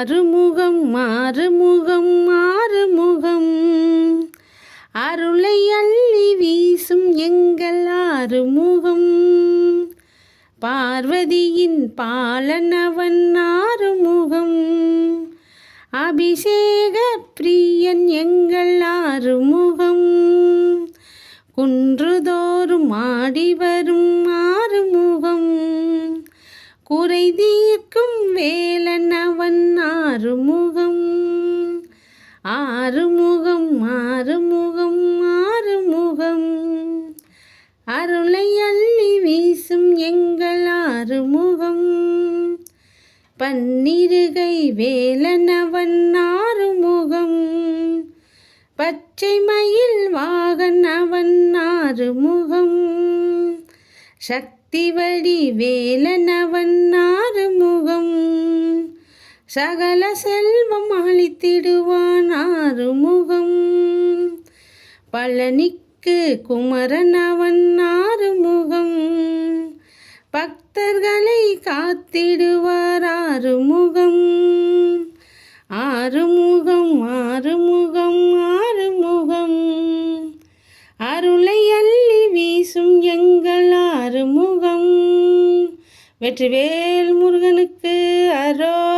ஆறுமுகம் ஆறுமுகம் ஆறுமுகம் அருளை அள்ளி வீசும் எங்கள் ஆறுமுகம். பார்வதியின் பாலனவன் ஆறுமுகம். அபிஷேக பிரியன் எங்கள் ஆறுமுகம். குன்றுதோறும் ஆடி வரும் ஆறுமுகம். குறை தீர்க்கும் வேலன் அவன் ஆறுமுகம். ஆறுமுகம் ஆறுமுகம் ஆறுமுகம் அருளை அள்ளி வீசும் எங்கள் ஆறுமுகம். பன்னிருகை வேலன் அவன் ஆறுமுகம். பச்சை மயில் வாகன் அவன் ஆறுமுகம். சக்தி வடி வேலன் அவன் ஆறுமுகம். சகல செல்வம் அளித்திடுவான் ஆறுமுகம். பழனிக்கு குமரன் அவன் ஆறுமுகம். பக்தர்களை காத்திடுவார் ஆறுமுகம். ஆறுமுகம் ஆறுமுகம் ஆறுமுகம் அருளை அள்ளி வீசும் எங்கள் ஆறுமுகம். வெற்றிவேல் முருகனுக்கு அரோ